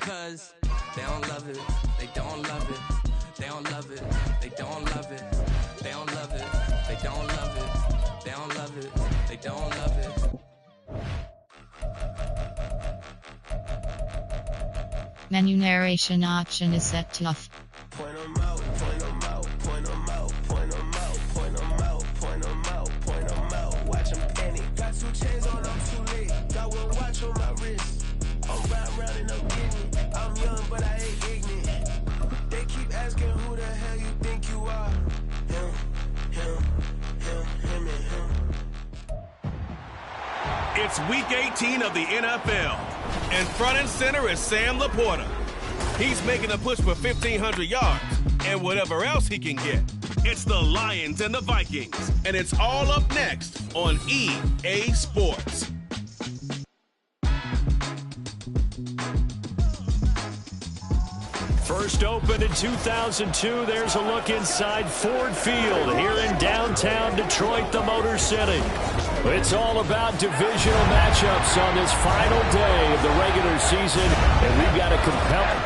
Cause they don't love it, they don't love it, they don't love it, they don't love it, they don't love it, they don't love it, they don't love it, they don't love it. Menu narration option is set to off. Point 'em out, point 'em out, point 'em out, point 'em out, point 'em out, point 'em out, point 'em out. Watch 'em panic. Got 2 chains on, I'm too late. Got 1 watch on my wrist. I'm riding round and I'm getting it. I'm young, but I ain't ignorant. They keep asking who the hell you think you are. Him, and him. It's week 18 of the NFL. And front and center is Sam Laporta. He's making a push for 1,500 yards and whatever else he can get. It's the Lions and the Vikings, and it's all up next on EA Sports. First opened in 2002, there's a look inside Ford Field here in downtown Detroit, the Motor City. It's all about divisional matchups on this final day of the regular season, and we've got a compelling...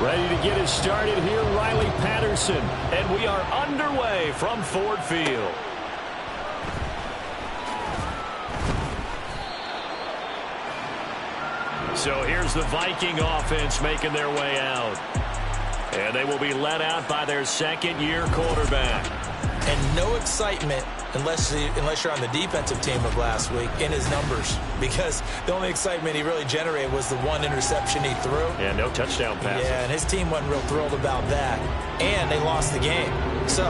Ready to get us started here, Riley Patterson. And we are underway from Ford Field. So here's the Viking offense making their way out. And they will be led out by their second-year quarterback. And no excitement unless you're on the defensive team of last week in his numbers, because the only excitement he really generated was the 1 interception he threw. Yeah, no touchdown passes. Yeah, and his team wasn't real thrilled about that. And they lost the game. So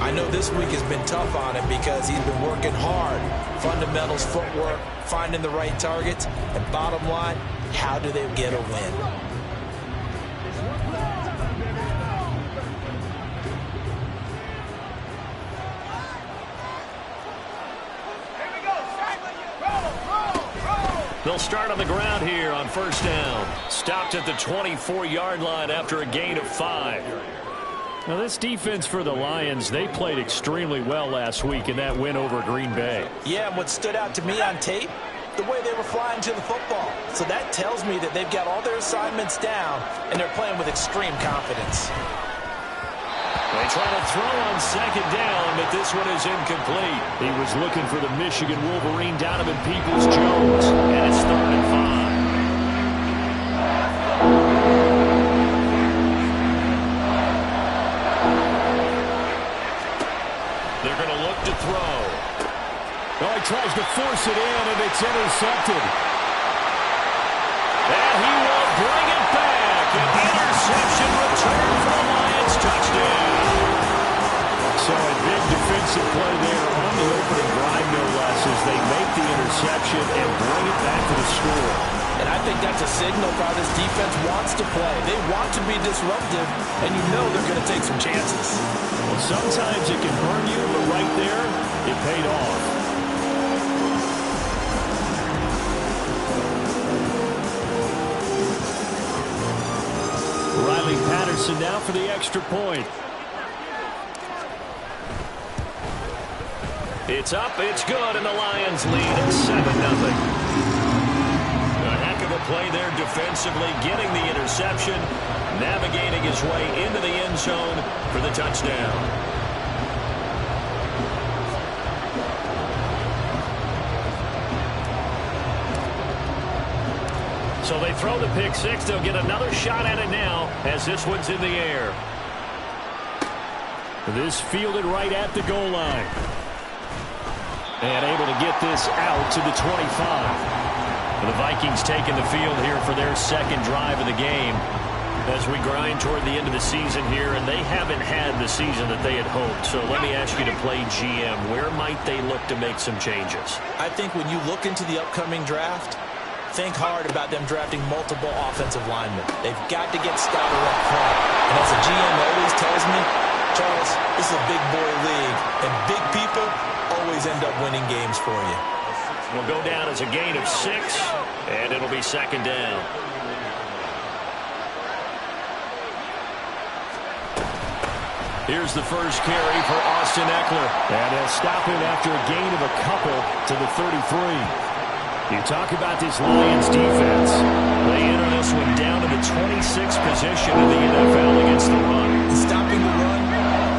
I know this week has been tough on him because he's been working hard. Fundamentals, footwork, finding the right targets. And bottom line, how do they get a win? They'll start on the ground here on first down. Stopped at the 24-yard line after a gain of 5. Now this defense for the Lions, they played extremely well last week in that win over Green Bay. Yeah, and what stood out to me on tape, the way they were flying to the football. So that tells me that they've got all their assignments down, and they're playing with extreme confidence. They try to throw on second down, but this one is incomplete. He was looking for the Michigan Wolverine, Donovan Peoples-Jones, and it's 3rd and 5. They're going to look to throw. Oh, he tries to force it in, and it's intercepted. And he will bring it back. An interception return for the Lions. Touchdown. So a big defensive play there on the opening drive, no less, as they make the interception and bring it back to the score. And I think that's a signal for how this defense wants to play. They want to be disruptive, and you know they're going to take some chances. Well, sometimes it can burn you, but right there, it paid off. Riley Patterson now for the extra point. It's up, it's good, and the Lions lead at 7-0. A heck of a play there defensively, getting the interception, navigating his way into the end zone for the touchdown. So they throw the pick six. They'll get another shot at it now as this one's in the air. This fielded right at the goal line. And able to get this out to the 25. And the Vikings taking the field here for their second drive of the game as we grind toward the end of the season here, and they haven't had the season that they had hoped. So let me ask you to play GM. Where might they look to make some changes? I think when you look into the upcoming draft, think hard about them drafting multiple offensive linemen. They've got to get started up front. And as a GM always tells me, Charles, this is a big boy league, and big people always end up winning games for you. Will go down as a gain of 6, and it'll be second down. Here's the first carry for Austin Eckler. And they'll stop him after a gain of a couple to the 33. You talk about this Lions defense. They enter this one down to the 26th position in the NFL against the run. Stopping the run,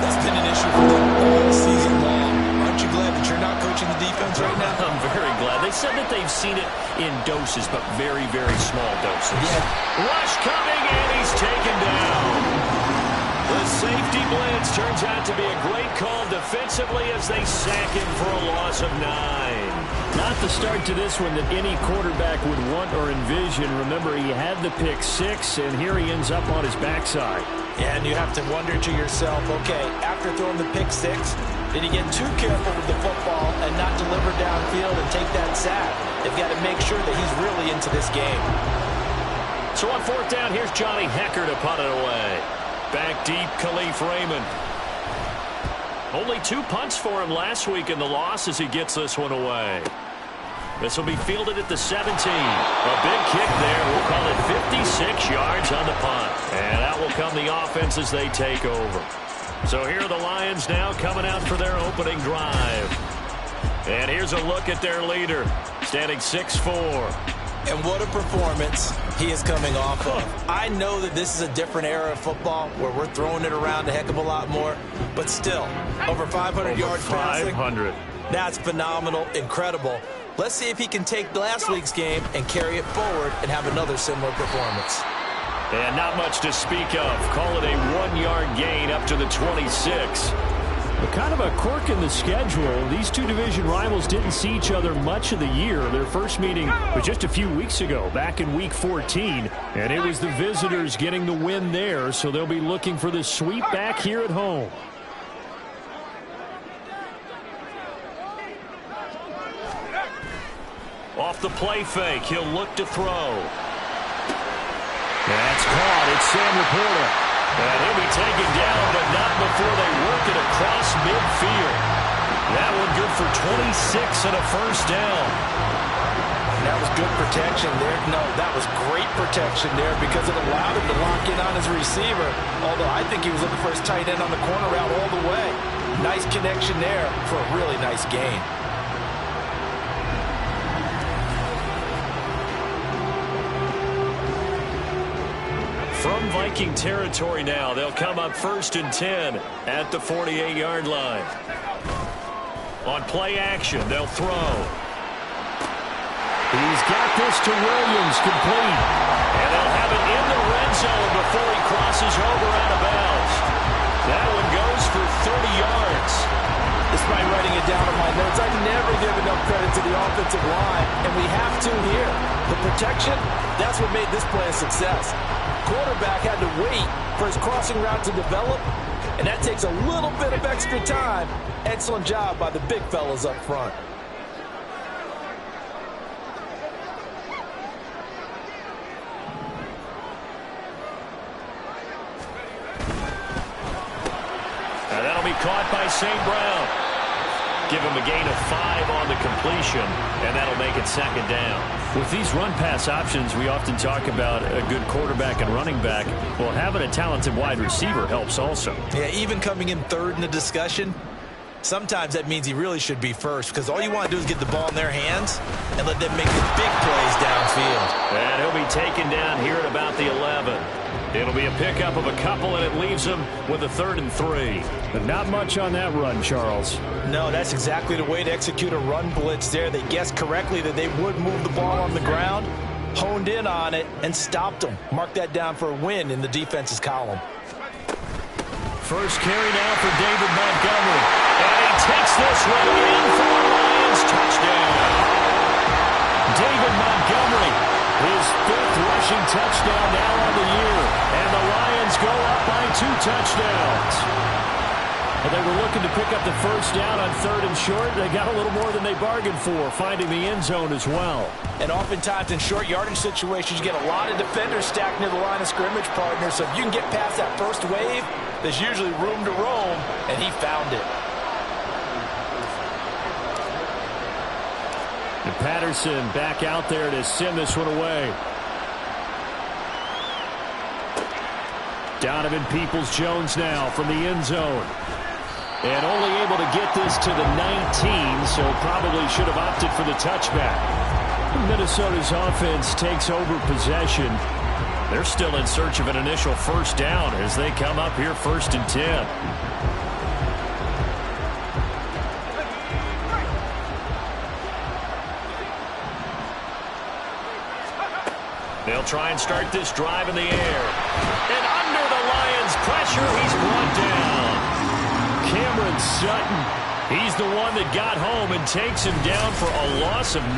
that's been an issue for them all season long. Aren't you glad that you're not coaching the defense right now? I'm very glad. They said that they've seen it in doses, but very, very small doses. Yeah. Rush coming, and he's taken down. The safety blitz turns out to be a great call defensively as they sack him for a loss of 9. Not the start to this one that any quarterback would want or envision. Remember, he had the pick 6, and here he ends up on his backside. Yeah, and you have to wonder to yourself, okay, after throwing the pick 6, did he get too careful with the football and not deliver downfield and take that sack? They've got to make sure that he's really into this game. So on 4th down, here's Johnny Hekker to punt it away. Back deep, Khalif Raymond. Only 2 punts for him last week in the loss as he gets this one away. This will be fielded at the 17. A big kick there. We'll call it 56 yards on the punt. And out will come the offense as they take over. So here are the Lions now coming out for their opening drive. And here's a look at their leader, standing 6'4". And what a performance he is coming off of. I know that this is a different era of football where we're throwing it around a heck of a lot more, but still, over 500 yards passing. 500. That's phenomenal, incredible. Let's see if he can take last week's game and carry it forward and have another similar performance. And not much to speak of. Call it a 1-yard gain up to the 26. But kind of a quirk in the schedule. These two division rivals didn't see each other much of the year. Their first meeting was just a few weeks ago, back in Week 14. And it was the visitors getting the win there, so they'll be looking for the sweep back here at home. Off the play fake, he'll look to throw. That's caught. It's Sam Laporta. And he'll be taken down, but not before they work it across midfield. That one good for 26 and a first down. That was good protection there. No, that was great protection there because it allowed him to lock in on his receiver. Although I think he was looking for his tight end on the corner route all the way. Nice connection there for a really nice gain. From Viking territory now, they'll come up 1st and 10 at the 48-yard line. On play action, they'll throw. He's got this to Williams, complete. And they'll have it in the red zone before he crosses over out of bounds. That one goes for 30 yards. Despite writing it down in my notes, I never give enough credit to the offensive line, and we have to here. The protection, that's what made this play a success. Quarterback had to wait for his crossing route to develop, and that takes a little bit of extra time. Excellent job by the big fellas up front. And that'll be caught by St. Brown. Give him a gain of 5 on the completion, and that'll make it 2nd down. With these run-pass options, we often talk about a good quarterback and running back. Well, having a talented wide receiver helps also. Yeah, even coming in 3rd in the discussion, sometimes that means he really should be first because all you want to do is get the ball in their hands and let them make the big plays downfield. And he'll be taken down here at about the 11. It'll be a pickup of a couple, and it leaves him with a 3rd and 3. But not much on that run, Charles. No, that's exactly the way to execute a run blitz there. They guessed correctly that they would move the ball on the ground, honed in on it, and stopped them. Mark that down for a win in the defense's column. First carry now for David Montgomery. And he takes this one in for a Lions touchdown. David Montgomery, his 5th rushing touchdown now on the year. And the Lions go up by 2 touchdowns. Well, they were looking to pick up the first down on 3rd and short. They got a little more than they bargained for, finding the end zone as well. And oftentimes in short yardage situations, you get a lot of defenders stacked near the line of scrimmage, partner. So if you can get past that first wave, there's usually room to roam, and he found it. And Patterson back out there to send this one away. Donovan Peoples-Jones now from the end zone. And only able to get this to the 19, so probably should have opted for the touchback. Minnesota's offense takes over possession. They're still in search of an initial first down as they come up here 1st and 10. They'll try and start this drive in the air. And under the Lions' pressure, he's brought down. Cameron Sutton, he's the one that got home and takes him down for a loss of 9.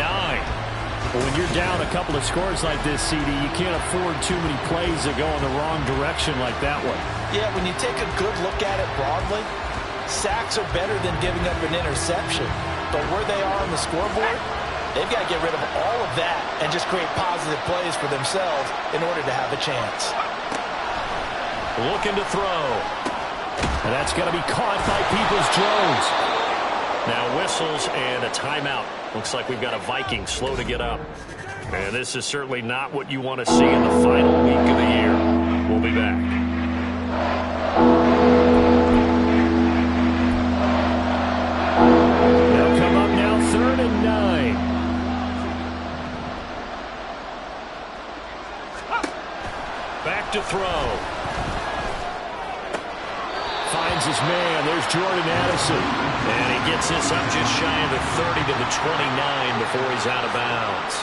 Well, when you're down a couple of scores like this, CD, you can't afford too many plays that go in the wrong direction like that one. Yeah, when you take a good look at it broadly, sacks are better than giving up an interception. But where they are on the scoreboard, they've got to get rid of all of that and just create positive plays for themselves in order to have a chance. Looking to throw. And that's going to be caught by Peoples-Jones. Now whistles and a timeout. Looks like we've got a Viking slow to get up. And this is certainly not what you want to see in the final week of the year. We'll be back. They'll come up now 3rd and 9. Back to throw. Finds his man. There's Jordan Addison. And he gets this up just shy of the 30 to the 29 before he's out of bounds.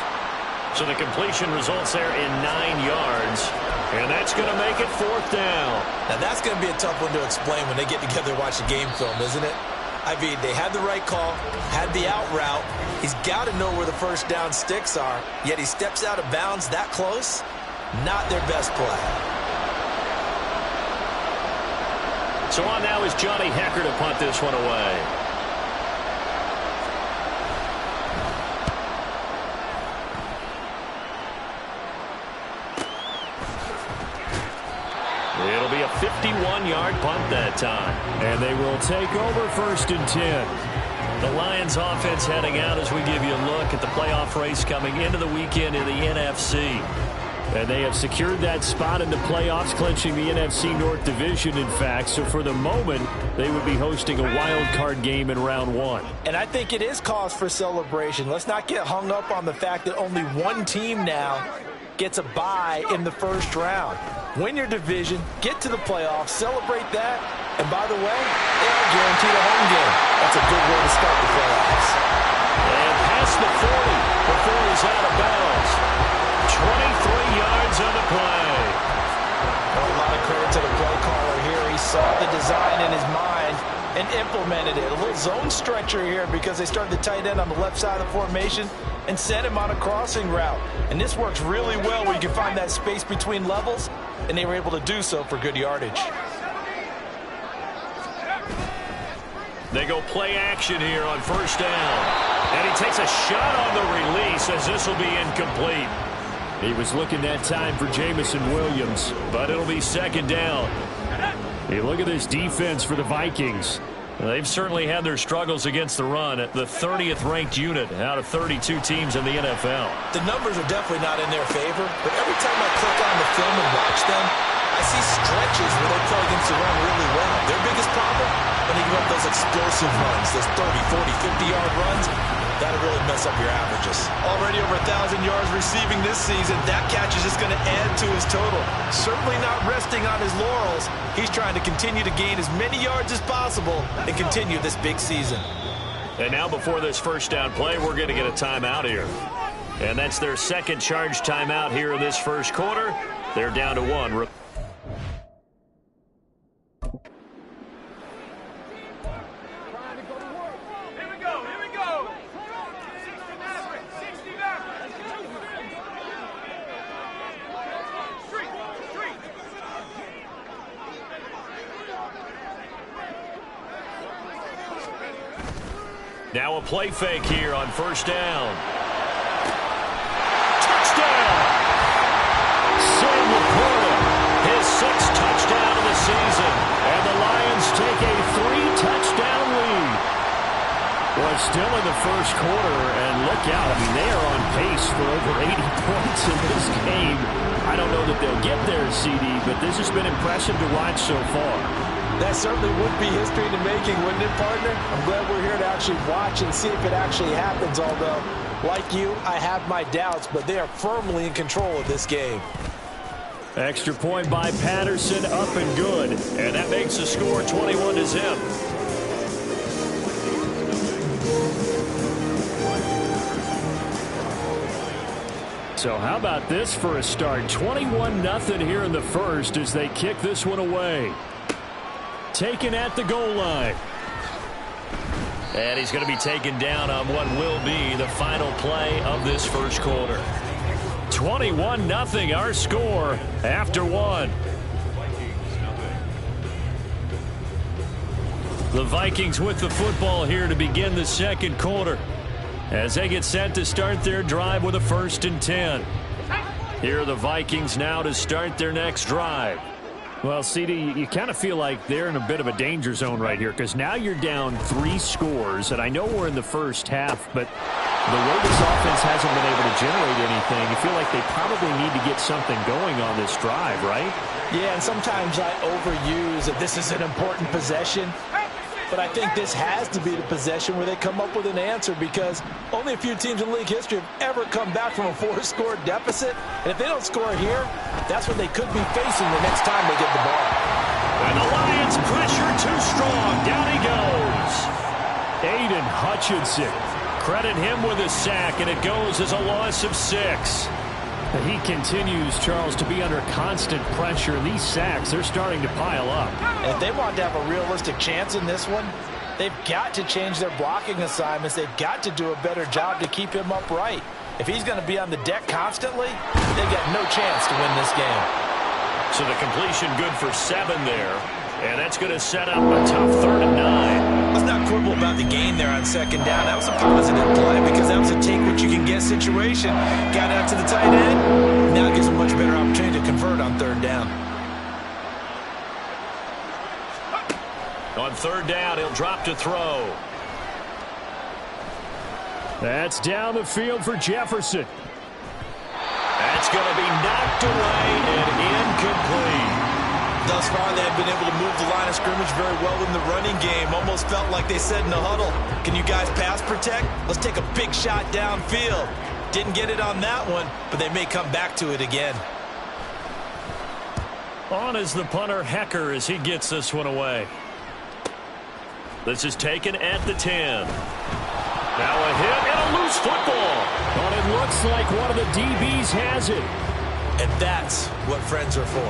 So the completion results there in 9 yards. And that's going to make it 4th down. Now that's going to be a tough one to explain when they get together and watch the game film, isn't it? I mean, they had the right call, had the out route. He's got to know where the first down sticks are, yet he steps out of bounds that close. Not their best play. So on now is Johnny Hekker to punt this one away. It'll be a 51-yard punt that time. And they will take over 1st and 10. The Lions offense heading out as we give you a look at the playoff race coming into the weekend in the NFC. And they have secured that spot in the playoffs, clinching the NFC North Division, in fact. So for the moment, they would be hosting a wild card game in round 1. And I think it is cause for celebration. Let's not get hung up on the fact that only one team now gets a bye in the first round. Win your division, get to the playoffs, celebrate that. And by the way, they are guaranteed a home game. That's a good way to start the playoffs. And past the 40 before he's out of bounds. 23 yards on the play. A lot of credit to the play caller here. He saw the design in his mind and implemented it. A little zone stretcher here because they started the tight end on the left side of the formation and sent him on a crossing route. And this works really well where you can find that space between levels, and they were able to do so for good yardage. They go play action here on 1st down. And he takes a shot on the release as this will be incomplete. He was looking that time for Jameson Williams, but it'll be 2nd down. Hey, look at this defense for the Vikings. They've certainly had their struggles against the run at the 30th ranked unit out of 32 teams in the NFL. The numbers are definitely not in their favor, but every time I click on the film and watch them, I see stretches where they play against the run really well. Their biggest problem, when they give up those explosive runs, those 30, 40, 50-yard runs, that'll really mess up your averages. Already over 1,000 yards receiving this season. That catch is just going to add to his total. Certainly not resting on his laurels. He's trying to continue to gain as many yards as possible and continue this big season. And now before this first down play, we're going to get a timeout here. And that's their second charge timeout here in this first quarter. They're down to 1. Now a play fake here on 1st down. Touchdown! Sam Laporta, his 6th touchdown of the season. And the Lions take a 3-touchdown lead. Well, still in the first quarter, and look out. I mean, they are on pace for over 80 points in this game. I don't know that they'll get there, CD, but this has been impressive to watch so far. That certainly would be history in the making, wouldn't it, partner? I'm glad we're here to actually watch and see if it actually happens, although, like you, I have my doubts, but they are firmly in control of this game. Extra point by Patterson, up and good. And that makes the score 21-0. So how about this for a start? 21-0 here in the first as they kick this one away. Taken at the goal line. And he's going to be taken down on what will be the final play of this first quarter. 21-0 our score after one. The Vikings with the football here to begin the second quarter as they get set to start their drive with a 1st and 10. Here are the Vikings now to start their next drive. Well, CD, you kind of feel like they're in a bit of a danger zone right here because now you're down 3 scores, and I know we're in the first half, but the way this offense hasn't been able to generate anything, you feel like they probably need to get something going on this drive, right? Yeah, and sometimes I overuse that this is an important possession. But I think this has to be the possession where they come up with an answer because only a few teams in league history have ever come back from a 4-score deficit. And if they don't score here, that's what they could be facing the next time they get the ball. And the Lions pressure too strong. Down he goes. Aiden Hutchinson. Credit him with a sack, and it goes as a loss of 6. He continues, Charles, to be under constant pressure. These sacks, they're starting to pile up. And if they want to have a realistic chance in this one, they've got to change their blocking assignments. They've got to do a better job to keep him upright. If he's going to be on the deck constantly, they've got no chance to win this game. So the completion good for 7 there. And that's going to set up a tough 3rd and 9. Let's not quibble about the gain there on 2nd down. That was a positive play because that was a take-what-you-can-get situation. Got out to the tight end. Now it gives them a much better opportunity to convert on 3rd down. On 3rd down, he'll drop to throw. That's down the field for Jefferson. That's going to be knocked away and incomplete. Thus far, they have been able to move the line of scrimmage very well in the running game. Almost felt like they said in the huddle, can you guys pass protect? Let's take a big shot downfield. Didn't get it on that one, but they may come back to it again. On is the punter, Hecker, as he gets this one away. This is taken at the 10. Now a hit and a loose football. But it looks like one of the DBs has it. And that's what friends are for.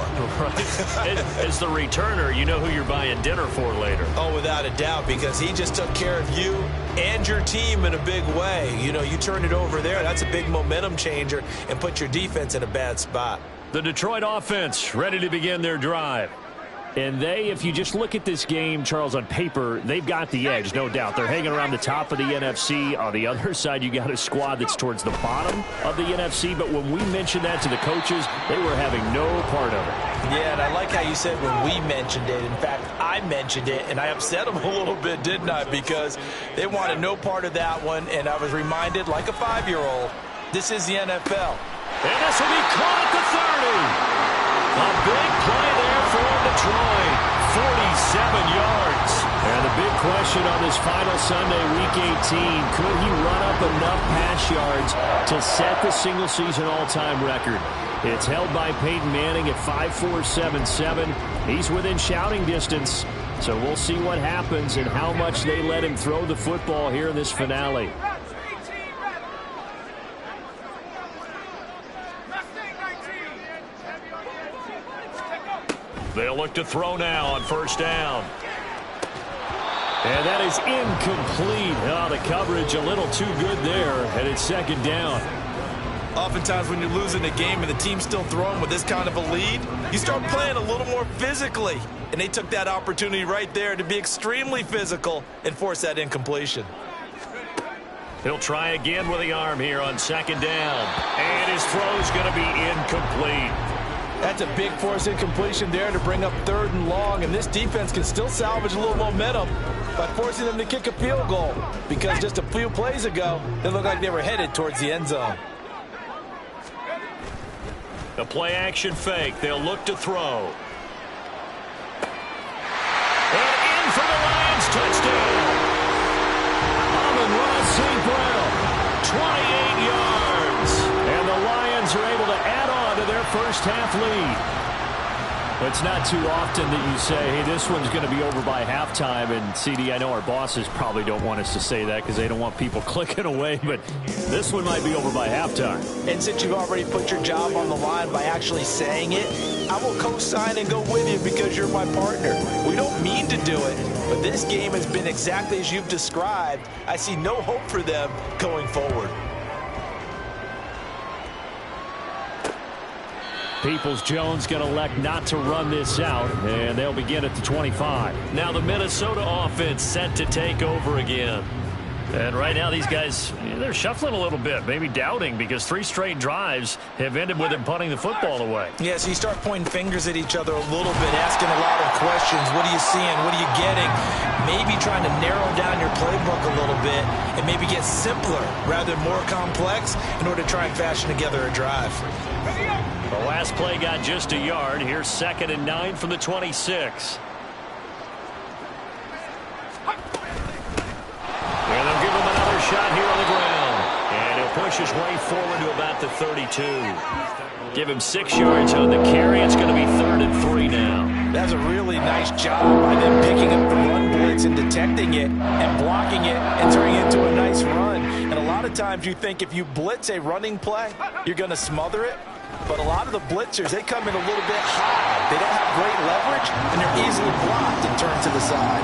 Right. As the returner, you know who you're buying dinner for later. Oh, without a doubt, because he just took care of you and your team in a big way. You know, you turn it over there, that's a big momentum changer and put your defense in a bad spot. The Detroit offense ready to begin their drive. And they, if you just look at this game, Charles, on paper, they've got the edge, no doubt. They're hanging around the top of the NFC. On the other side, you got a squad that's towards the bottom of the NFC. But when we mentioned that to the coaches, they were having no part of it. Yeah, and I like how you said when we mentioned it. In fact, I mentioned it, and I upset them a little bit, didn't I? Because they wanted no part of that one, and I was reminded, like a 5-year-old, this is the NFL. And this will be caught at the 30. A big play there for Detroit, 47 yards. And the big question on this final Sunday, Week 18, could he run up enough pass yards to set the single-season all-time record? It's held by Peyton Manning at 5.477. He's within shouting distance, so we'll see what happens and how much they let him throw the football here in this finale. They'll look to throw now on 1st down. And that is incomplete. Oh, the coverage a little too good there, and it's 2nd down. Oftentimes when you're losing a game and the team's still throwing with this kind of a lead, you start playing a little more physically. And they took that opportunity right there to be extremely physical and force that incompletion. He'll try again with the arm here on 2nd down. And his throw's going to be incomplete. That's a big force incompletion there to bring up 3rd and long, and this defense can still salvage a little momentum by forcing them to kick a field goal, because just a few plays ago, they looked like they were headed towards the end zone. The play action fake. They'll look to throw. And in for the Lions. Touchdown. Amon-Ra St. Brown, 28 yards. And the Lions are able to add on to their first half lead. It's not too often that you say, hey, this one's going to be over by halftime. And, CD, I know our bosses probably don't want us to say that because they don't want people clicking away, but this one might be over by halftime. And since you've already put your job on the line by actually saying it, I will co-sign and go with you because you're my partner. We don't mean to do it, but this game has been exactly as you've described. I see no hope for them going forward. Peoples-Jones going to elect not to run this out, and they'll begin at the 25. Now the Minnesota offense set to take over again. And right now these guys, they're shuffling a little bit, maybe doubting, because 3 straight drives have ended with them punting the football away. Yeah, so you start pointing fingers at each other a little bit, asking a lot of questions. What are you seeing? What are you getting? Maybe trying to narrow down your playbook a little bit and maybe get simpler rather than more complex in order to try and fashion together a drive. The last play got just a yard. Here's 2nd and 9 from the 26. And they'll give him another shot here on the ground. And he'll push his way forward to about the 32. Give him 6 yards on the carry. It's going to be 3rd and 3 now. That's a really nice job by them picking up the run blitz and detecting it and blocking it and turning it into a nice run. And a lot of times you think if you blitz a running play, you're going to smother it. But a lot of the blitzers, they come in a little bit high. They don't have great leverage, and they're easily blocked and turned to the side.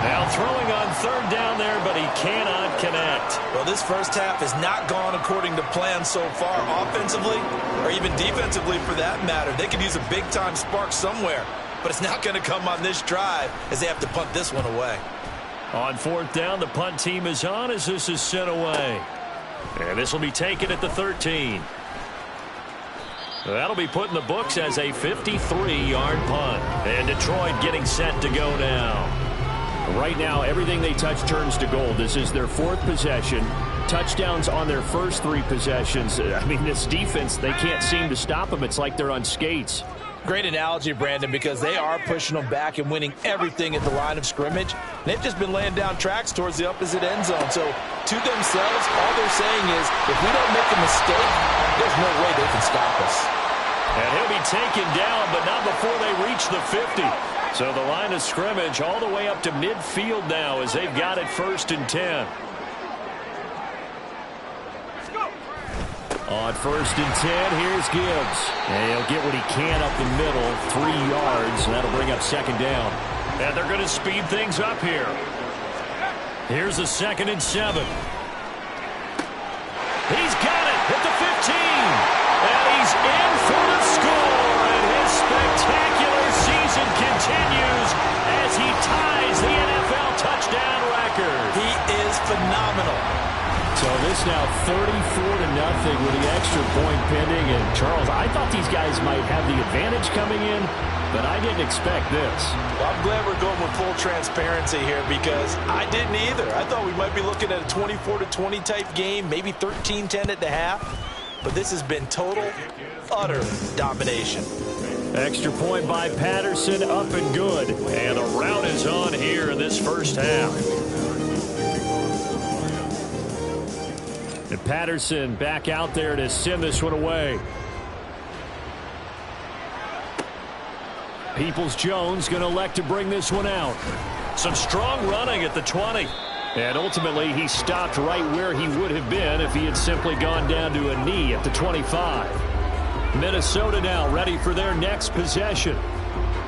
Now throwing on 3rd down there, but he cannot connect. Well, this first half has not gone according to plan so far, offensively or even defensively for that matter. They could use a big-time spark somewhere, but it's not going to come on this drive as they have to punt this one away. On 4th down, the punt team is on as this is sent away. And this will be taken at the 13. That'll be put in the books as a 53-yard punt. And Detroit getting set to go now. Right now, everything they touch turns to gold. This is their 4th possession. Touchdowns on their first 3 possessions. I mean, this defense, they can't seem to stop them. It's like they're on skates. Great analogy, Brandon, because they are pushing them back and winning everything at the line of scrimmage. They've just been laying down tracks towards the opposite end zone. So, to themselves, all they're saying is, if we don't make a mistake, there's no way they can stop us. And he'll be taken down, but not before they reach the 50. So the line of scrimmage all the way up to midfield now as they've got it 1st and 10. On 1st and 10, here's Gibbs. And he'll get what he can up the middle, 3 yards, and that'll bring up 2nd down. And they're going to speed things up here. Here's the 2nd and 7. He's got it at the 15. And he's in for the score. And his spectacular season continues as he ties the NFL touchdown record. He is phenomenal. So this now 34-0 with the extra point pending. And Charles, I thought these guys might have the advantage coming in, but I didn't expect this. Well, I'm glad we're going with full transparency here because I didn't either. I thought we might be looking at a 24-20 type game, maybe 13-10 at the half. But this has been total, utter domination. Extra point by Patterson, up and good. And the rout is on here in this first half. And Patterson back out there to send this one away. Peoples-Jones going to elect to bring this one out. Some strong running at the 20. And ultimately, he stopped right where he would have been if he had simply gone down to a knee at the 25. Minnesota now ready for their next possession.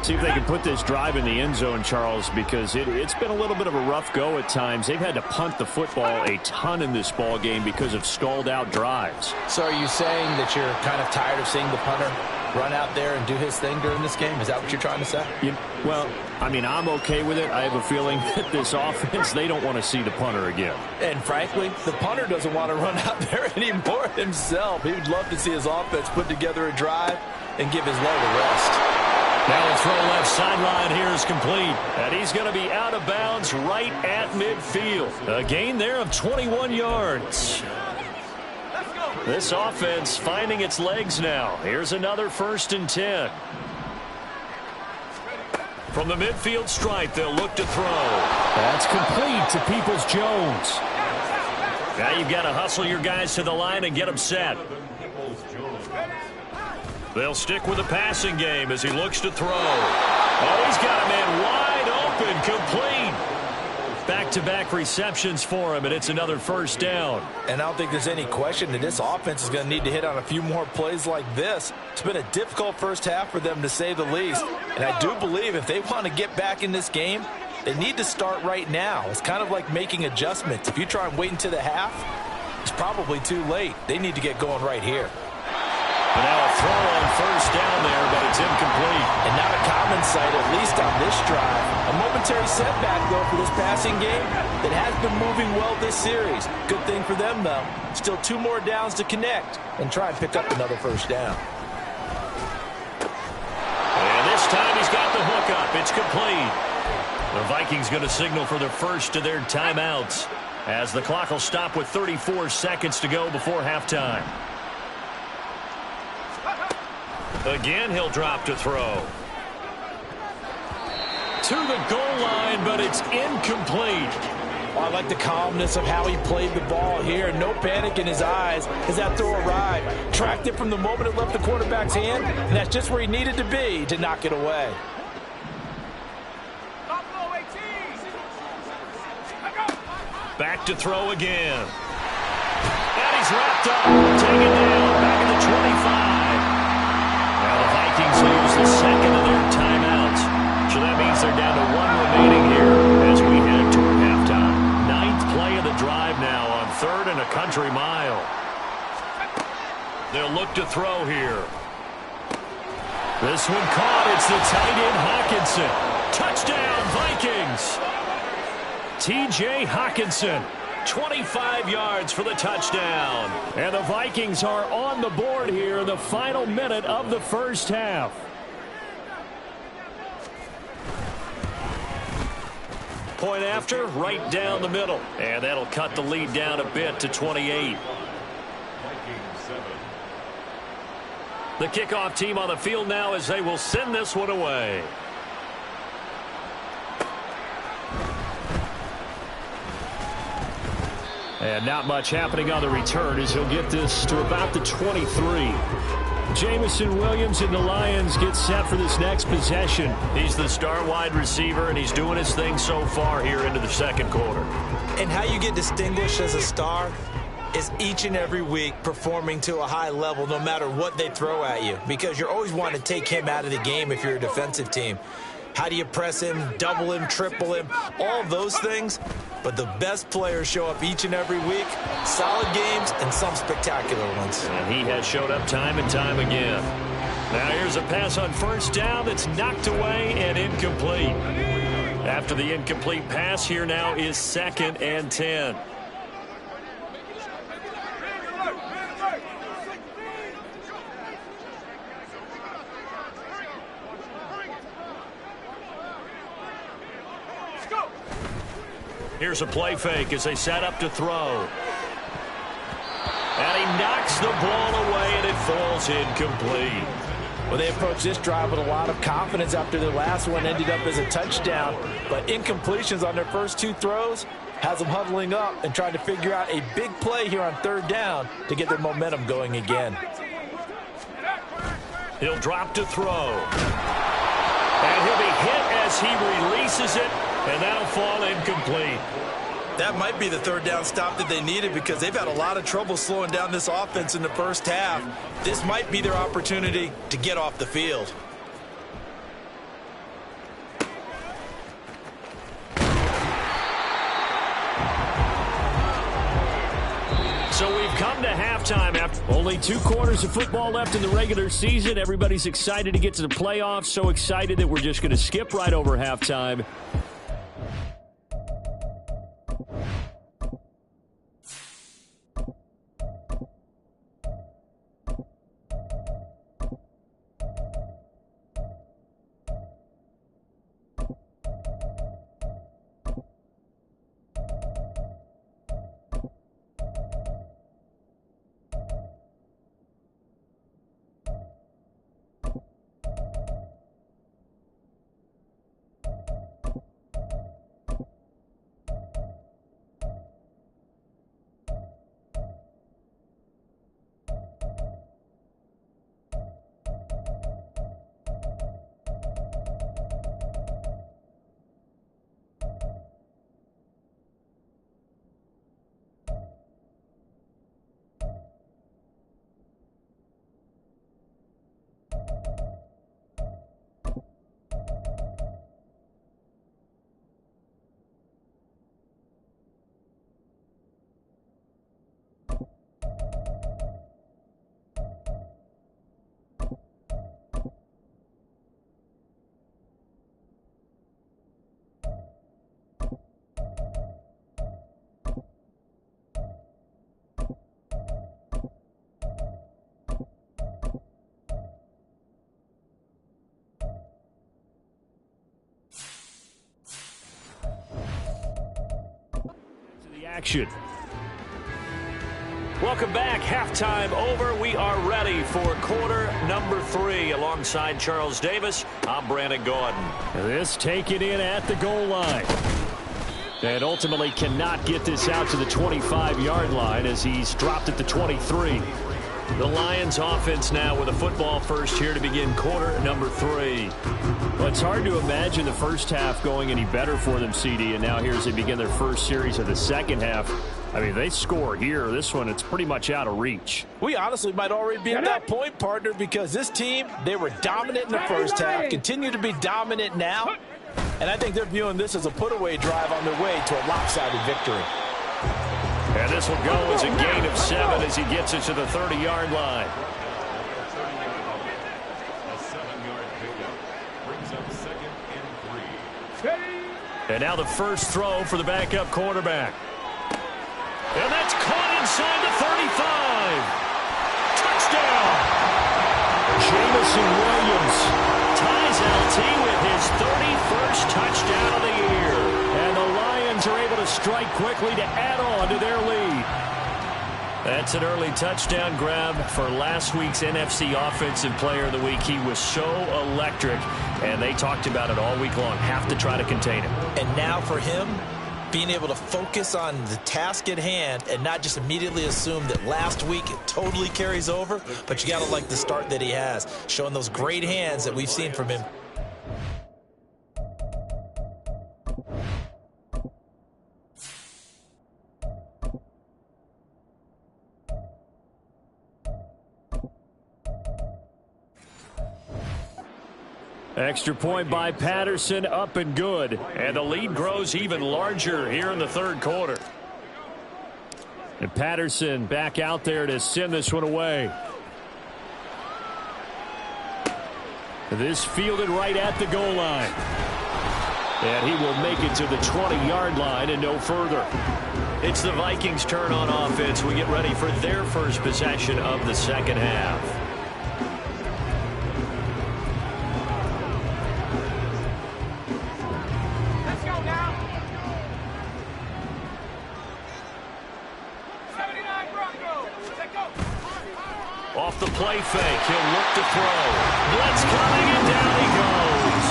See if they can put this drive in the end zone, Charles, because it's been a little bit of a rough go at times. They've had to punt the football a ton in this ball game because of stalled-out drives. So are you saying that you're kind of tired of seeing the punter run out there and do his thing during this game? Is that what you're trying to say? Well, I mean, I'm okay with it. I have a feeling that this offense, they don't want to see the punter again. And frankly, the punter doesn't want to run out there anymore himself. He would love to see his offense put together a drive and give his leg a rest. Now the throw left sideline here is complete. And he's going to be out of bounds right at midfield. A gain there of 21 yards. This offense finding its legs now. Here's another 1st and 10. From the midfield stripe, they'll look to throw. That's complete to Peoples-Jones. Now you've got to hustle your guys to the line and get them set. They'll stick with the passing game as he looks to throw. Oh, he's got a man wide open, complete. Back-to-back receptions for him, and it's another 1st down. And I don't think there's any question that this offense is going to need to hit on a few more plays like this. It's been a difficult first half for them, to say the least. And I do believe if they want to get back in this game, they need to start right now. It's kind of like making adjustments. If you try and wait until the half, it's probably too late. They need to get going right here. But now a throw on 1st down there, but it's incomplete. And not a common sight, at least on this drive. A momentary setback, though, for this passing game that has been moving well this series. Good thing for them, though. Still 2 more downs to connect and try and pick up another 1st down. And this time he's got the hook up. It's complete. The Vikings going to signal for their first of their timeouts as the clock will stop with 34 seconds to go before halftime. Again, he'll drop to throw. To the goal line, but it's incomplete. Well, I like the calmness of how he played the ball here. No panic in his eyes as that throw arrived. Tracked it from the moment it left the quarterback's hand, and that's just where he needed to be to knock it away. Back to throw again. And he's wrapped up. Taken down. Back at the 25. Now the Vikings lose the second of their timeouts. So that means they're down to 1 remaining here as we head toward halftime. 9th play of the drive now on 3rd and a country mile. They'll look to throw here. This one caught. It's the tight end Hockenson. Touchdown Vikings. T.J. Hockenson, 25 yards for the touchdown. And the Vikings are on the board here in the final minute of the first half. Point after, right down the middle. And that'll cut the lead down a bit to 28. The kickoff team on the field now as they will send this one away. And not much happening on the return as he'll get this to about the 23. Jameson Williams and the Lions get set for this next possession. He's the star wide receiver, and he's doing his thing so far here into the second quarter. And how you get distinguished as a star is each and every week performing to a high level no matter what they throw at you, because you're always wanting to take him out of the game if you're a defensive team. How do you press him, double him, triple him, all of those things? But the best players show up each and every week. Solid games and some spectacular ones. And he has showed up time and time again. Now here's a pass on 1st down that's knocked away and incomplete. After the incomplete pass, here now is 2nd and 10. Here's a play fake as they set up to throw. And he knocks the ball away, and it falls incomplete. Well, they approached this drive with a lot of confidence after their last one ended up as a touchdown. But incompletions on their first 2 throws has them huddling up and trying to figure out a big play here on 3rd down to get their momentum going again. He'll drop to throw. And he'll be hit as he releases it, and that'll fall incomplete. That might be the 3rd down stop that they needed, because they've had a lot of trouble slowing down this offense in the first half. This might be their opportunity to get off the field. So we've come to halftime after only 2 quarters of football left in the regular season. Everybody's excited to get to the playoffs, so excited that we're just going to skip right over halftime. action. Welcome back. Halftime over. We are ready for quarter number 3. Alongside Charles Davis, I'm Brandon Gordon. This taken in at the goal line. And ultimately cannot get this out to the 25-yard line as he's dropped at the 23. The Lions offense now with a football first here to begin quarter number 3. Well, it's hard to imagine the first half going any better for them, CD, and now here as they begin their first series of the second half. I mean, they score here. This one, it's pretty much out of reach. We honestly might already be at that point, partner, because this team, they were dominant in the first half, continue to be dominant now, and I think they're viewing this as a put-away drive on their way to a lopsided victory. And this will go as a gain of 7 as he gets it to the 30-yard line. And now the first throw for the backup quarterback. And that's caught inside the 35. Touchdown. Jamison Williams ties LT with his 31st touchdown of the year. And the Lions are able to strike quickly to add on to their lead. That's an early touchdown grab for last week's NFC Offensive Player of the Week. He was so electric, and they talked about it all week long. Have to try to contain him. And now for him, being able to focus on the task at hand and not just immediately assume that last week it totally carries over, but you got to like the start that he has, showing those great hands that we've seen from him. Extra point by Patterson, up and good. And the lead grows even larger here in the third quarter. And Patterson back out there to send this one away. This fielded right at the goal line. And he will make it to the 20-yard line and no further. It's the Vikings' turn on offense. We get ready for their first possession of the second half. Off the play fake, he'll look to throw. Blitz coming, and down he goes.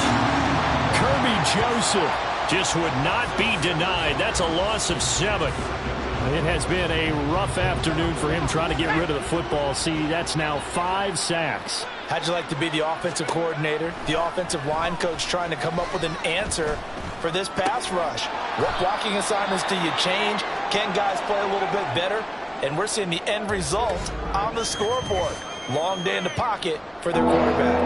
Kirby Joseph just would not be denied. That's a loss of 7. It has been a rough afternoon for him trying to get rid of the football. See, that's now 5 sacks. How'd you like to be the offensive coordinator, the offensive line coach trying to come up with an answer for this pass rush? What blocking assignments do you change? Can guys play a little bit better? And we're seeing the end result on the scoreboard. Long day in the pocket for their quarterback.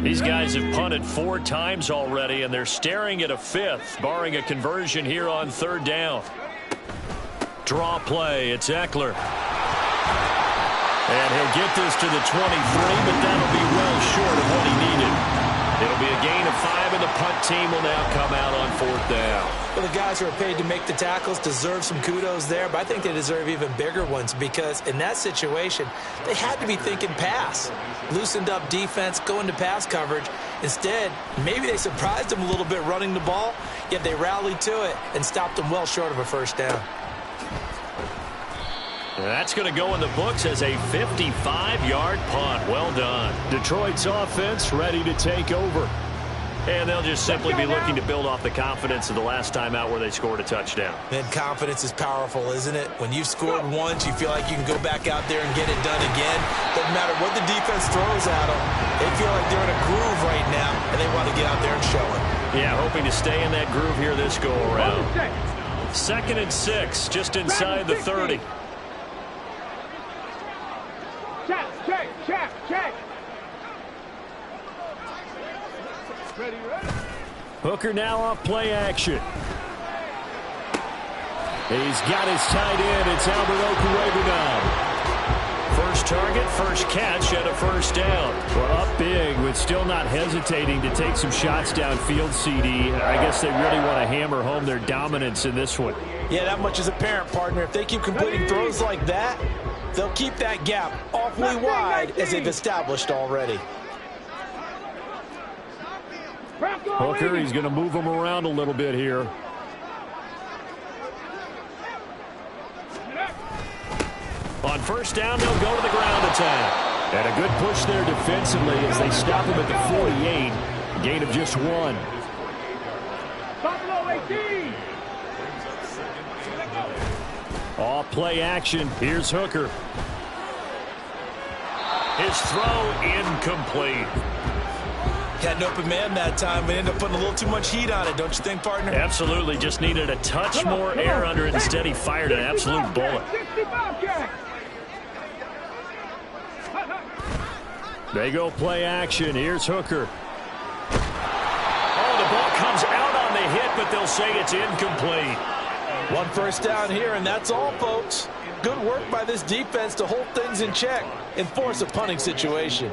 These guys have punted 4 times already, and they're staring at a 5th, barring a conversion here on 3rd down. Draw play, it's Eckler. And he'll get this to the 23, but that'll be well short of what he needed. It'll be a gain of 5, and the punt team will now come out on 4th down. Well, the guys who are paid to make the tackles deserve some kudos there, but I think they deserve even bigger ones because in that situation, they had to be thinking pass. Loosened up defense, going to pass coverage. Instead, maybe they surprised them a little bit running the ball, yet they rallied to it and stopped them well short of a 1st down. That's going to go in the books as a 55-yard punt. Well done. Detroit's offense ready to take over. And they'll just simply be looking to build off the confidence of the last time out where they scored a touchdown. Man, confidence is powerful, isn't it? When you've scored once, you feel like you can go back out there and get it done again. Doesn't matter what the defense throws at them. They feel like they're in a groove right now, and they want to get out there and show it. Yeah, hoping to stay in that groove here this go-around. 2nd and 6, just inside the 30. Check. Ready. Hooker now off play action. He's got his tight end. It's Albert Okwuegbunam now. First target, first catch, and a 1st down. Well, up big, but still not hesitating to take some shots downfield, CD. I guess they really want to hammer home their dominance in this one. Yeah, that much is apparent, partner. If they keep completing throws like that, They'll keep that gap awfully wide as they've established already. Hooker, he's going to move him around a little bit here. On first down, they'll go to the ground attack. And a good push there defensively as they stop him at the 48. A gain of just 1. Off play action. Here's Hooker. His throw incomplete. Had an open man that time, but ended up putting a little too much heat on it, don't you think, partner? Absolutely. Just needed a touch more air under it. Instead, he fired an absolute bullet. They go play action. Here's Hooker. Oh, the ball comes out on the hit, but they'll say it's incomplete. 1 first down here, and that's all, folks. Good work by this defense to hold things in check and force a punting situation.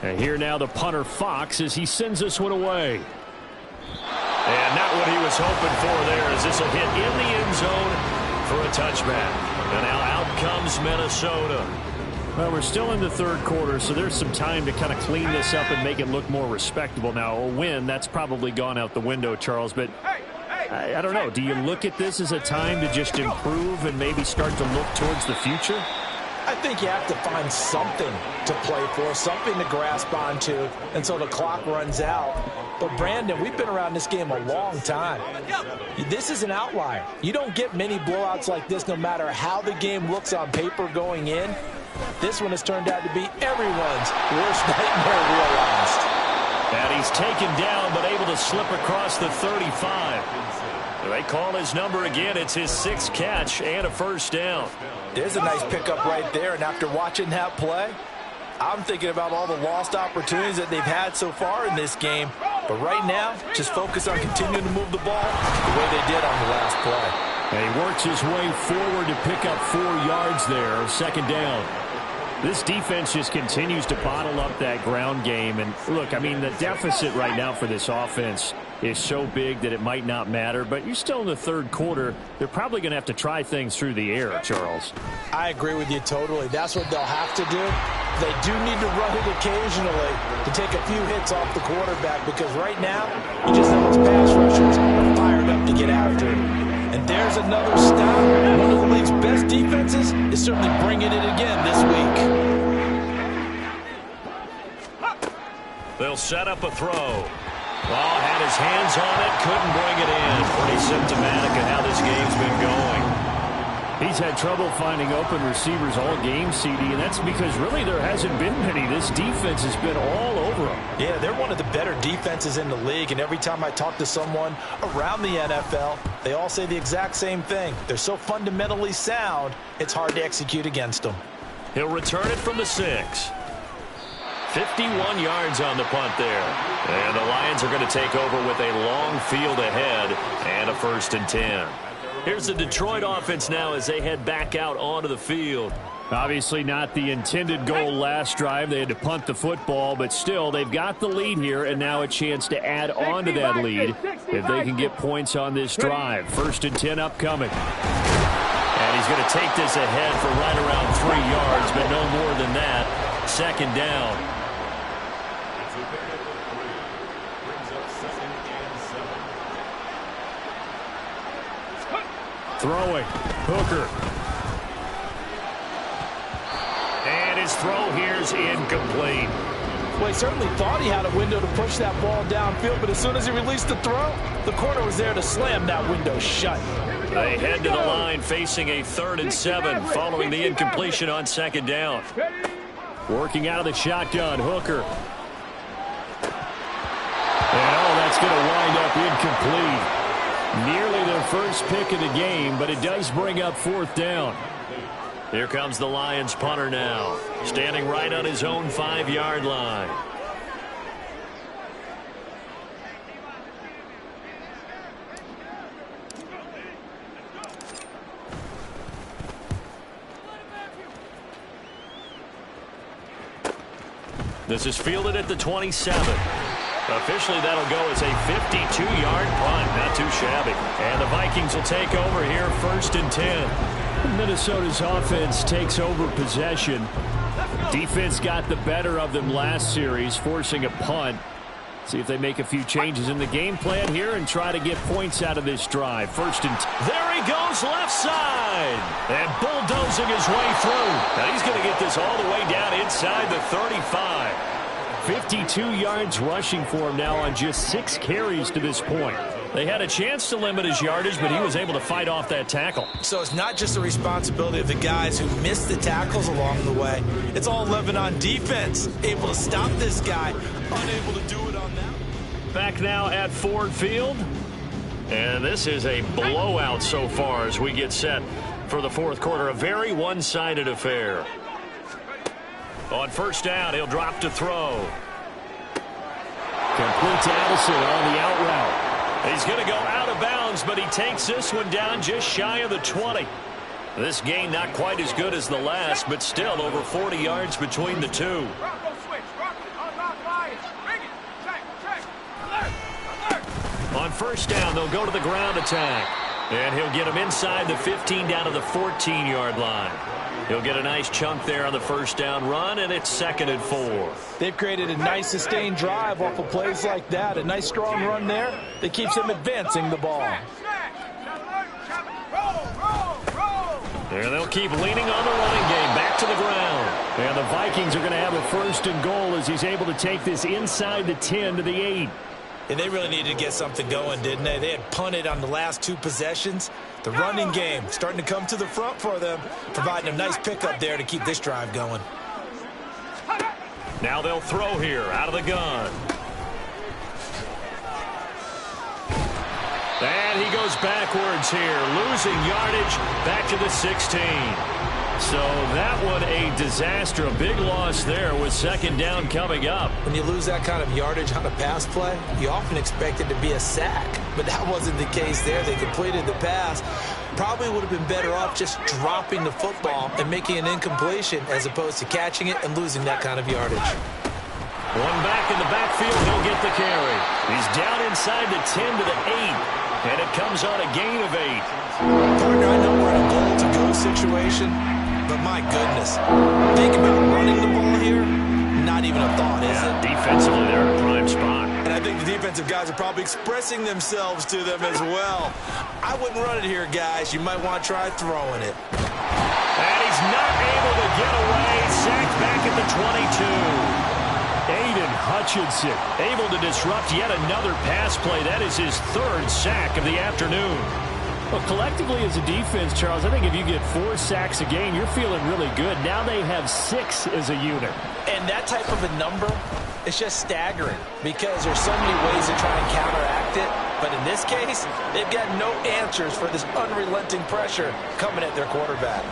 And here now the punter Fox as he sends this one away. And not what he was hoping for there, as this will hit in the end zone for a touchback. And now out comes Minnesota. Well, we're still in the third quarter, so there's some time to kind of clean this up and make it look more respectable. Now, a win, that's probably gone out the window, Charles, but I don't know. Do you look at this as a time to just improve and maybe start to look towards the future? I think you have to find something to play for, something to grasp onto until the clock runs out. But, Brandon, we've been around this game a long time. This is an outlier. You don't get many blowouts like this no matter how the game looks on paper going in. This one has turned out to be everyone's worst nightmare realized. And he's taken down but able to slip across the 35. They call his number again. It's his 6th catch and a first down. There's a nice pickup right there, and after watching that play, I'm thinking about all the lost opportunities that they've had so far in this game. But right now, just focus on continuing to move the ball the way they did on the last play. And he works his way forward to pick up 4 yards there, second down. This defense just continues to bottle up that ground game. And look, I mean, the deficit right now for this offense is so big that it might not matter. But you're still in the third quarter. They're probably going to have to try things through the air, Charles. I agree with you totally. That's what they'll have to do. They do need to run it occasionally to take a few hits off the quarterback, because right now, you just know those pass rushers are fired up to get after it. And there's another stop. One of the league's best defenses is certainly bringing it again this week. They'll set up a throw. Ball had his hands on it, couldn't bring it in. Pretty symptomatic of how this game's been going. He's had trouble finding open receivers all game, CD, and that's because really there hasn't been many. This defense has been all over them. Yeah, they're one of the better defenses in the league, and every time I talk to someone around the NFL, they all say the exact same thing. They're so fundamentally sound, it's hard to execute against them. He'll return it from the 6. 51 yards on the punt there. And the Lions are going to take over with a long field ahead and a 1st and 10. Here's the Detroit offense now as they head back out onto the field. Obviously not the intended goal last drive. They had to punt the football, but still they've got the lead here, and now a chance to add on to that lead if they can get points on this drive. 1st and 10 upcoming. And he's going to take this ahead for right around 3 yards, but no more than that. 2nd down. Throwing. Hooker. And his throw here's incomplete. Well, he certainly thought he had a window to push that ball downfield, but as soon as he released the throw, the corner was there to slam that window shut. They head to the line facing a 3rd and 7 following the incompletion on 2nd down. Working out of the shotgun, Hooker. And that's going to wind up incomplete. Nearly their first pick of the game, but it does bring up 4th down. Here comes the Lions punter now, standing right on his own 5-yard line. This is fielded at the 27. Officially, that'll go as a 52-yard punt. Not too shabby. And the Vikings will take over here, 1st and 10. Minnesota's offense takes over possession. Defense got the better of them last series, forcing a punt. See if they make a few changes in the game plan here and try to get points out of this drive. First and there he goes left side. And bulldozing his way through. Now he's going to get this all the way down inside the 35. 52 yards rushing for him now on just 6 carries to this point. They had a chance to limit his yardage, but he was able to fight off that tackle. So it's not just the responsibility of the guys who missed the tackles along the way. It's all living on defense. Able to stop this guy, unable to do it on that. Back now at Ford Field. And this is a blowout so far as we get set for the fourth quarter. A very one-sided affair. On first down, he'll drop to throw. Complete to Addison on the out route. He's going to go out of bounds, but he takes this one down just shy of the 20. This gain not quite as good as the last, but still over 40 yards between the two. On first down, they'll go to the ground attack. And he'll get him inside the 15 down to the 14-yard line. He'll get a nice chunk there on the first down run, and it's 2nd and 4. They've created a nice sustained drive off of plays like that. A nice strong run there that keeps him advancing the ball. And they'll keep leaning on the running game. Back to the ground. And the Vikings are going to have a 1st and goal as he's able to take this inside the 10 to the 8. And they really needed to get something going, didn't they? They had punted on the last 2 possessions. The running game starting to come to the front for them, providing a nice pickup there to keep this drive going. Now they'll throw here out of the gun. And he goes backwards here, losing yardage back to the 16. So that one a disaster, a big loss there with 2nd down coming up. When you lose that kind of yardage on a pass play, you often expect it to be a sack. But that wasn't the case there. They completed the pass. Probably would have been better off just dropping the football and making an incompletion as opposed to catching it and losing that kind of yardage. One back in the backfield, he'll get the carry. He's down inside the 10 to the 8. And it comes on a gain of 8. Partner, I know we're in a goal-to-go situation, but my goodness. Think about running the ball here. Not even a thought, is it? Defensively, they're in a prime spot. And I think the defensive guys are probably expressing themselves to them as well. I wouldn't run it here, guys. You might want to try throwing it. And he's not able to get away. Sacked back at the 22. Aiden Hutchinson able to disrupt yet another pass play. That is his 3rd sack of the afternoon. Well, collectively as a defense, Charles, I think if you get 4 sacks a game, you're feeling really good. Now they have 6 as a unit. And that type of a number, it's just staggering because there's so many ways to try and counteract it. But in this case, they've got no answers for this unrelenting pressure coming at their quarterback.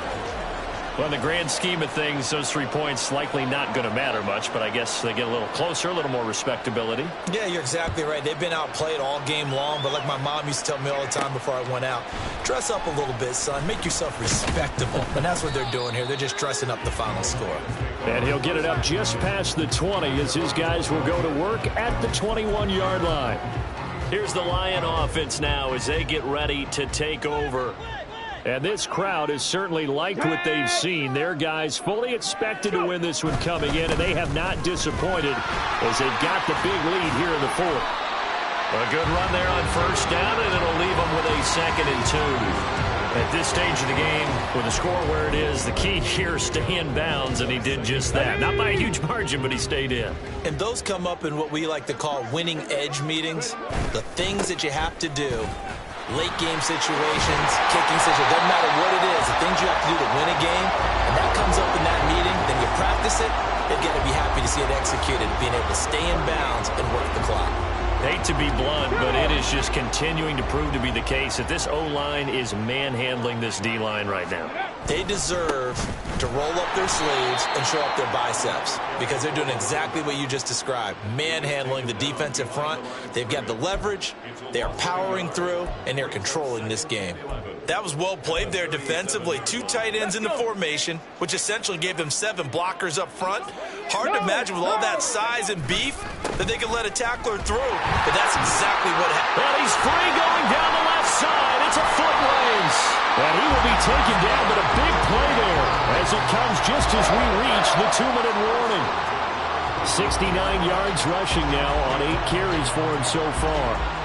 Well, in the grand scheme of things, those 3 points likely not going to matter much, but I guess they get a little closer, a little more respectability. Yeah, you're exactly right. They've been outplayed all game long, but like my mom used to tell me all the time before I went out, dress up a little bit, son. Make yourself respectable. And that's what they're doing here. They're just dressing up the final score. And he'll get it up just past the 20 as his guys will go to work at the 21-yard line. Here's the Lion offense now as they get ready to take over. And this crowd has certainly liked what they've seen. Their guys fully expected to win this one coming in, and they have not disappointed as they've got the big lead here in the 4th. A good run there on first down, and it'll leave them with a 2nd and 2. At this stage of the game, with the score where it is, the key here is stay in bounds, and he did just that. Not by a huge margin, but he stayed in. And those come up in what we like to call winning edge meetings, the things that you have to do. Late game situations, kicking situations, doesn't matter what it is, the things you have to do to win a game, and that comes up in that meeting, then you practice it, they've got to be happy to see it executed, being able to stay in bounds and work the clock. Hate to be blunt, but it is just continuing to prove to be the case that this O-line is manhandling this D-line right now. They deserve to roll up their sleeves and show up their biceps because they're doing exactly what you just described, manhandling the defensive front. They've got the leverage, they are powering through, and they're controlling this game. That was well played there defensively. 2 tight ends in the formation, which essentially gave them 7 blockers up front. Hard to imagine with all that size and beef that they could let a tackler through, but that's exactly what happened. Well, he's free going down the left side. It's a foot race. And he will be taken down, but a as it comes just as we reach the 2-minute warning. 69 yards rushing now on 8 carries for him so far.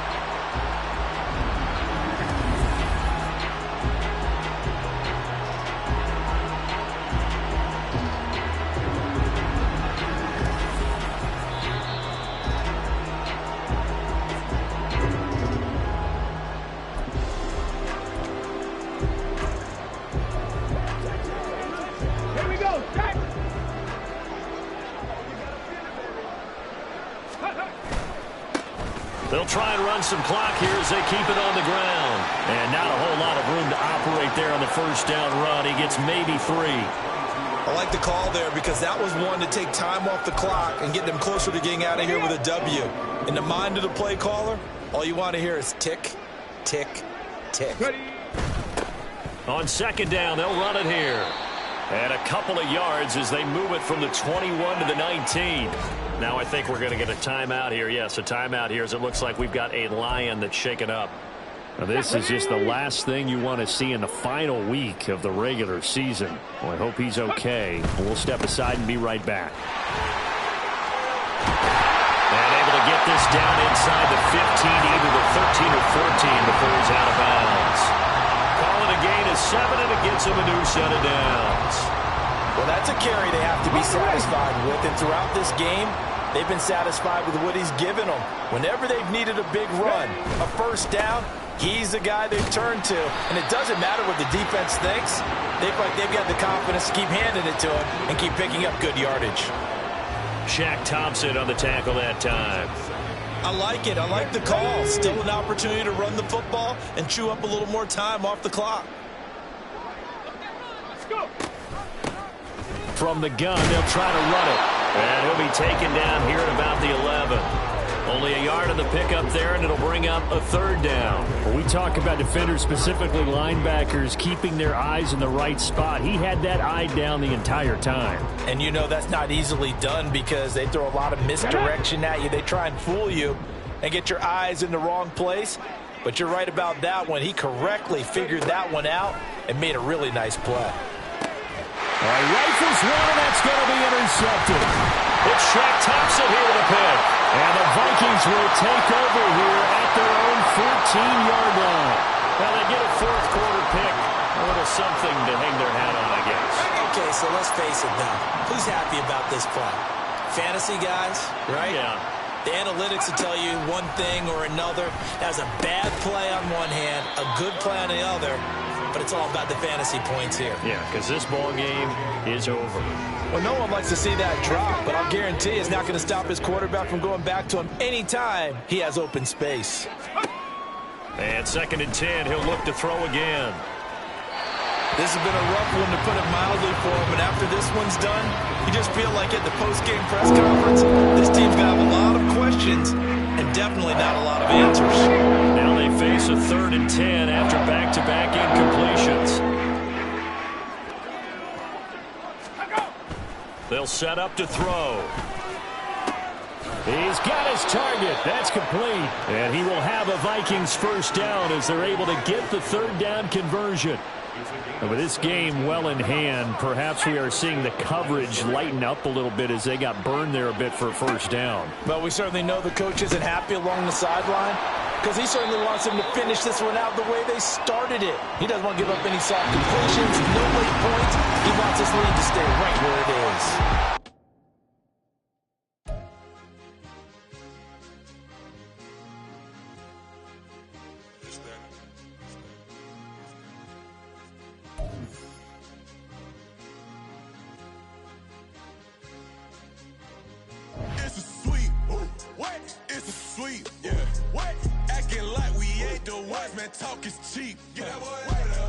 They'll try and run some clock here as they keep it on the ground. And not a whole lot of room to operate there on the first down run. He gets maybe 3. I like the call there because that was one to take time off the clock and get them closer to getting out of here with a W. In the mind of the play caller, all you want to hear is tick, tick, tick. On second down, they'll run it here. And a couple of yards as they move it from the 21 to the 19. Now I think we're going to get a timeout here. Yes, a timeout here as it looks like we've got a Lion that's shaken up. Now this is just the last thing you want to see in the final week of the regular season. Well, I hope he's okay. We'll step aside and be right back. And able to get this down inside the 15, either the 13 or 14 before he's out of bounds. Calling a gain of 7, and it gets him a new set of downs. Well, that's a carry they have to be satisfied with, and throughout this game, they've been satisfied with what he's given them. Whenever they've needed a big run, a first down, he's the guy they've turned to. And it doesn't matter what the defense thinks. They've got the confidence to keep handing it to him and keep picking up good yardage. Shaq Thompson on the tackle that time. I like it. I like the call. Still an opportunity to run the football and chew up a little more time off the clock. Let's go. From the gun, they'll try to run it. And he'll be taken down here at about the 11. Only a yard of the pickup there, and it'll bring up a third down. When we talk about defenders, specifically linebackers, keeping their eyes in the right spot, he had that eye down the entire time. And you know that's not easily done because they throw a lot of misdirection at you. They try and fool you and get your eyes in the wrong place. But you're right about that one. He correctly figured that one out and made a really nice play. All right, rifles one, and that's going to be intercepted. It's Shaq Thompson here with a pick. And the Vikings will take over here at their own 14-yard line. Now they get a fourth quarter pick. A little something to hang their hat on, I guess. Okay, so let's face it now. Who's happy about this play? Fantasy guys, right? Yeah. The analytics will tell you one thing or another. That's a bad play on one hand, a good play on the other. But it's all about the fantasy points here. Yeah, because this ball game is over. Well, no one likes to see that drop, but I'll guarantee it's not going to stop his quarterback from going back to him anytime he has open space. And 2nd and 10, he'll look to throw again. This has been a rough one, to put it mildly, for him, but after this one's done, you just feel like at the post-game press conference, this team's going to have a lot of questions and definitely not a lot of answers. Now they face a 3rd and 10 after back-to-back incompletions. They'll set up to throw. He's got his target. That's complete. And he will have a Vikings first down as they're able to get the 3rd down conversion. And with this game well in hand, perhaps we are seeing the coverage lighten up a little bit as they got burned there a bit for a first down. Well, we certainly know the coach isn't happy along the sideline because he certainly wants them to finish this one out the way they started it. He doesn't want to give up any soft completions, no late points. He wants his lead to stay right where it is. It's a sweep. What? It's a sweep. Yeah. What? Acting like we ain't the ones, man. Talk is cheap.